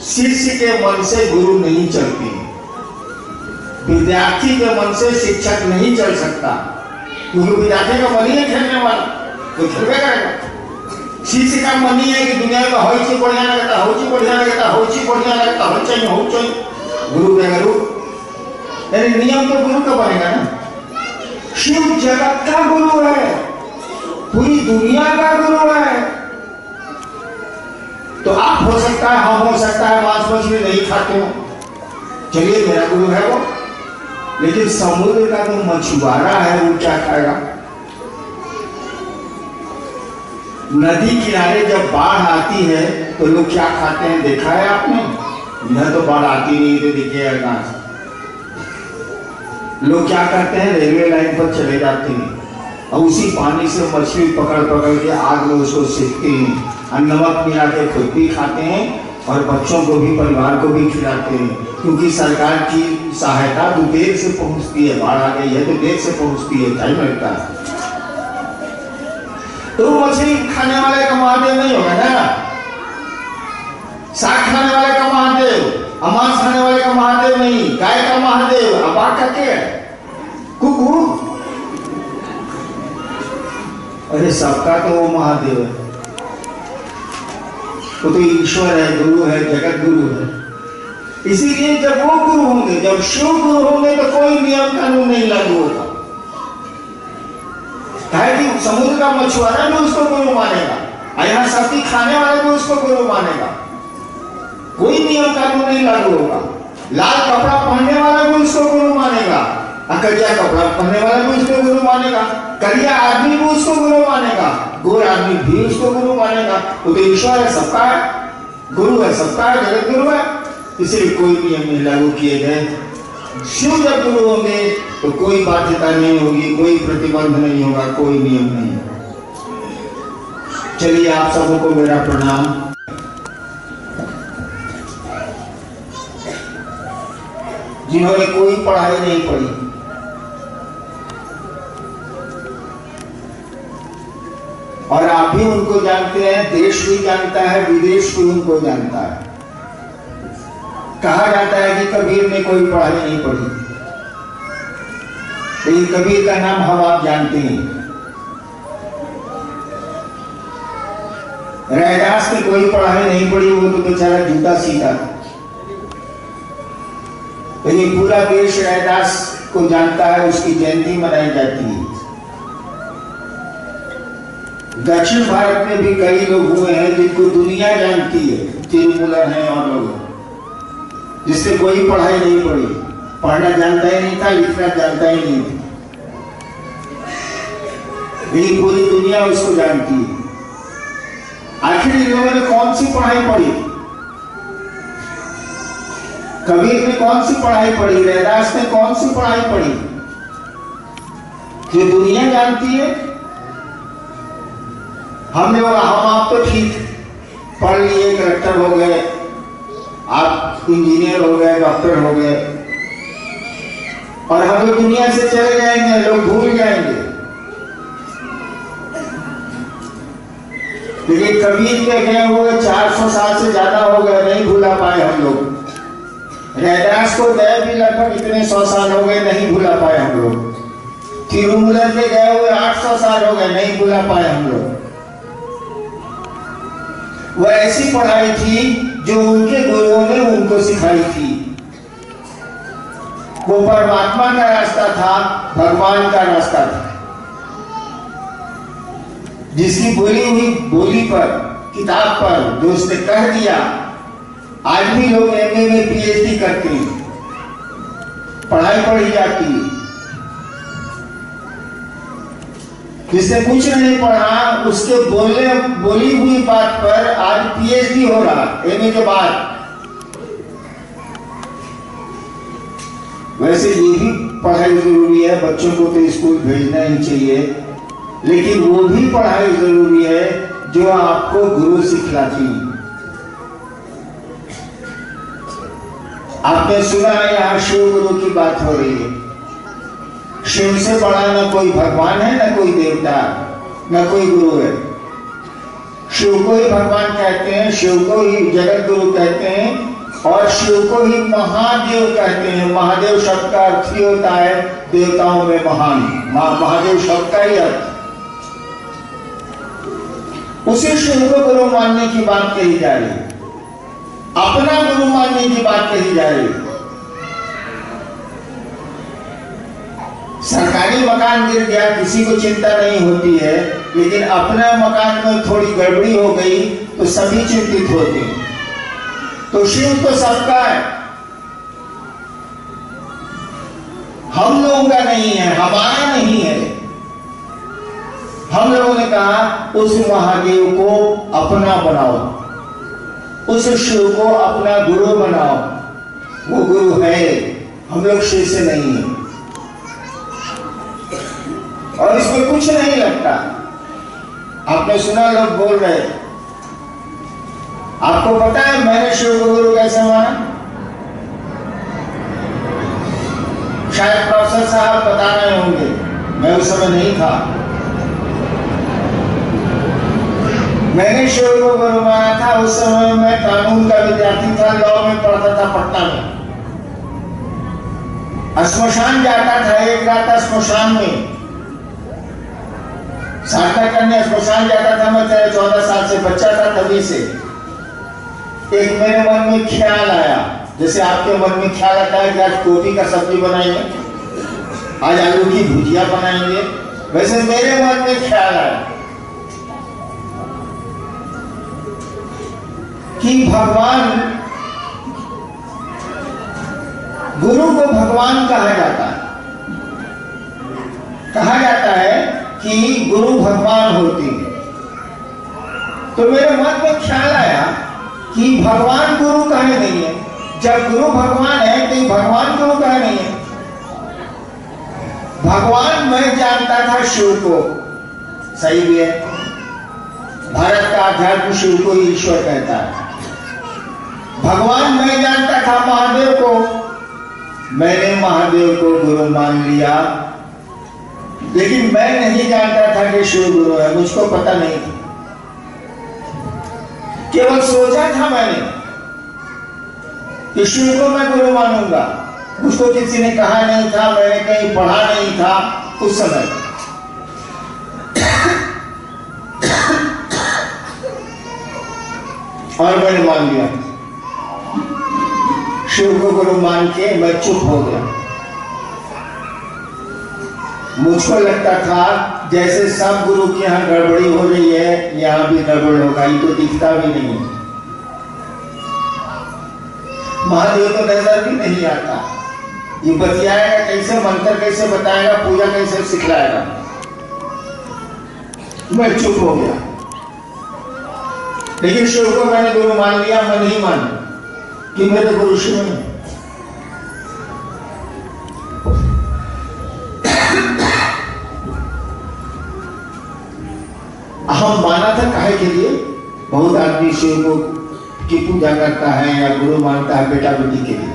शिष्य के मन से गुरु नहीं चलती, विद्यार्थी के मन से शिक्षक नहीं चल सकता, क्योंकि विद्यार्थी का मन ही है खेलने वाला, तो खेलवे करेगा। शिष्य का मन ही है कि दुनिया में हो चीज बढ़िया लगता, हो चीज बढ़िया लगता, हो चीज बढ़िया लगता, हो चाहिए। गुरु देगा गुरु, यानी नियम तो गुरु का बनेगा ना। शिव जगत का गुरु है, पूरी दुनिया का गुरु है। तो आप हो सकता है, हम हो सकता है मांस मछली नहीं खाते हो, चलिए मेरा गुरु है वो, लेकिन समुद्र का जो मछुआरा है वो क्या खाएगा? नदी किनारे जब बाढ़ आती है तो लोग क्या खाते हैं, देखा है आपने? इधर तो बाढ़ आती नहीं, तो देखिए कहां लोग क्या करते हैं, रेलवे लाइन पर चले जाते हैं और उसी पानी से मछली पकड़ पकड़ के आग में उसको सेकते हैं और नमक मिला के खुद भी खाते हैं और बच्चों को भी, परिवार को भी खिलाते हैं, क्योंकि सरकार की सहायता तो देर से पहुंचती है। बाढ़ आ गई है तो देर से पहुंचती है, टाइम लगता है। तो मछली खाने वाले का महादेव नहीं होगा ना, साग खाने वाले का महादेव, मांस खाने वाले का महादेव नहीं, गाय का महादेव, बाघ का क्या? कुकू। अरे सबका तो वो महादेव है, वो तो ईश्वर है, गुरु है, जगत गुरु है। इसीलिए जब वो गुरु होंगे, जब शिव गुरु होंगे तो कोई नियम कानून नहीं लागू होगा। कि समुद्र का मछुआरा भी उसको गुरु मानेगा, यहाँ सब्जी खाने वाला भी उसको गुरु मानेगा, कोई नियम कानून नहीं लागू होगा। लाल कपड़ा पहनने वाला भी उसको गुरु मानेगा, करिया कपड़ा पहनने वाला भी उसको गुरु मानेगा, करिया आदमी भी उसको गुरु मानेगा, गोरा आदमी भी उसको गुरु मानेगा। वो तो ईश्वर है, सबका है, गुरु है, सबका है, जगत गुरु है। इसलिए कोई नियम नहीं लागू किए गए। शिव जब गुरु होंगे तो कोई बाध्यता नहीं होगी, कोई प्रतिबंध नहीं होगा, कोई नियम नहीं। चलिए आप सबों को मेरा प्रणाम। जिन्होंने कोई पढ़ाई नहीं पढ़ी, और आप भी उनको जानते हैं, देश भी जानता है, विदेश भी उनको जानता है। कहा जाता है कि कबीर ने कोई पढ़ाई नहीं पढ़ी, लेकिन कबीर का नाम हम आप जानते हैं। रैदास ने कोई पढ़ाई नहीं पढ़ी, वो तो बेचारा जूता सीता था, लेकिन पूरा देश रैदास को जानता है, उसकी जयंती मनाई जाती है। दक्षिण भारत में भी कई लोग हुए हैं जिनको दुनिया जानती है, तिरुमूलर हैं और लोग, जिससे कोई पढ़ाई नहीं पढ़ी, पढ़ना जानता ही नहीं था, लिखना जानता ही नहीं था, लेकिन पूरी दुनिया उसको जानती है। आखिर इन लोगों ने कौन सी पढ़ाई पढ़ी? कबीर ने कौन सी पढ़ाई पढ़ी? रैदास ने कौन सी पढ़ाई पढ़ी जो दुनिया जानती है? हम आप तो ठीक पढ़ लिए, कलेक्टर हो गए, आप इंजीनियर हो गए, डॉक्टर हो गए, और हम लोग दुनिया से चले जाएंगे, लोग भूल जाएंगे। लेकिन कबीर के गए हुए 400 साल से ज्यादा हो गए, नहीं भूला पाए हम लोग। रैदास को गए भी लगभग इतने 100 साल हो गए, नहीं भूला पाए हम लोग। तिरुमूलर के गए हुए 800 साल हो गए, नहीं भूला पाए हम लोग। वह ऐसी पढ़ाई थी जो उनके गुरुओं ने उनको सिखाई थी। वो परमात्मा का रास्ता था, भगवान का रास्ता था, जिसकी बोली हुई बोली पर, किताब पर जो उसने कह दिया, आज भी लोग एमए में पीएचडी करते हैं, पढ़ाई पढ़ी जाती है। जिसने कुछ नहीं पढ़ा, उसके बोली हुई बात पर आज पीएचडी हो रहा, एमए के बाद। वैसे ये भी पढ़ाई जरूरी है, बच्चों को तो स्कूल भेजना ही चाहिए, लेकिन वो भी पढ़ाई जरूरी है जो आपको गुरु सिखलाती है। आपने सुना है यहाँ शिव गुरु की बात हो रही है। शिव से बड़ा न कोई भगवान है, न कोई देवता, न कोई गुरु है। शिव को ही भगवान कहते हैं, शिव को ही जगत गुरु कहते हैं और शिव को ही महादेव कहते हैं। महादेव शब्द का अर्थ ही होता है देवताओं में महान। महादेव शब्द का ही अर्थ। उसी शिव को गुरु मानने की बात कही जा रही है, अपना गुरु मानने की बात कही जा रही है। सरकारी मकान गिर गया किसी को चिंता नहीं होती है, लेकिन अपने मकान में थोड़ी गड़बड़ी हो गई तो सभी चिंतित होते हैं। तो शिव तो सबका है, हम लोगों का नहीं है, हमारा नहीं है। हम लोगों ने कहा उस महादेव को अपना बनाओ, उस शिव को अपना गुरु बनाओ। वो गुरु है, हम लोग शिव से नहीं है और इसमें कुछ नहीं लगता। आपने सुना लोग बोल रहे, आपको पता है मैंने शिव को गुरु कैसे माना? शायद प्रोफेसर साहब बता रहे होंगे, मैं उस समय नहीं था। मैंने शिव को गुरु माना था, उस समय मैं कानून का विद्यार्थी था, लॉ में पढ़ता था पटना में। श्मशान जाता था, एक रात श्मशान में साधना करने श्मशान जाता था। मैं 14 साल से बच्चा था, तभी से एक मेरे मन में ख्याल आया, जैसे आपके मन में ख्याल आता है कि आज गोभी का सब्जी बनाएंगे, आज आलू की भुजिया बनाएंगे, वैसे मेरे मन में ख्याल आया कि भगवान, गुरु को भगवान कहा जाता है। कहा जाता है कि गुरु भगवान होते हैं। तो मेरे मन में ख्याल आया कि भगवान गुरु कहे नहीं है? जब गुरु भगवान है तो भगवान गुरु कहे नहीं है? भगवान मैं जानता था शिव को, सही भी है, भारत का अध्यात्म शिव को ईश्वर कहता है। भगवान मैं जानता था महादेव को, मैंने महादेव को गुरु मान लिया, लेकिन मैं नहीं जानता था कि शिव गुरु है, मुझको पता नहीं था। केवल सोचा था मैंने कि शिव को मैं गुरु मानूंगा, मुझको किसी ने कहा नहीं था, मैंने कहीं पढ़ा नहीं था उस समय। और मैंने मान लिया, शिव को गुरु मान के मैं चुप हो गया। मुझको लगता था जैसे सब गुरु के यहाँ गड़बड़ी हो रही है, यहाँ भी गड़बड़ होगा, ये तो दिखता भी नहीं, महादेव तो नजर भी नहीं आता, ये बतियाएगा कैसे, मंत्र कैसे बताएगा, पूजा कैसे सिखलाएगा। मैं चुप हो गया, लेकिन शिव को मैंने गुरु मान लिया। मैं नहीं मान कि मेरे गुरु शिव हैं। हम माना था काहे के लिए? बहुत आदमी शिव को की पूजा करता है या गुरु मानता है बेटा बेटी के लिए।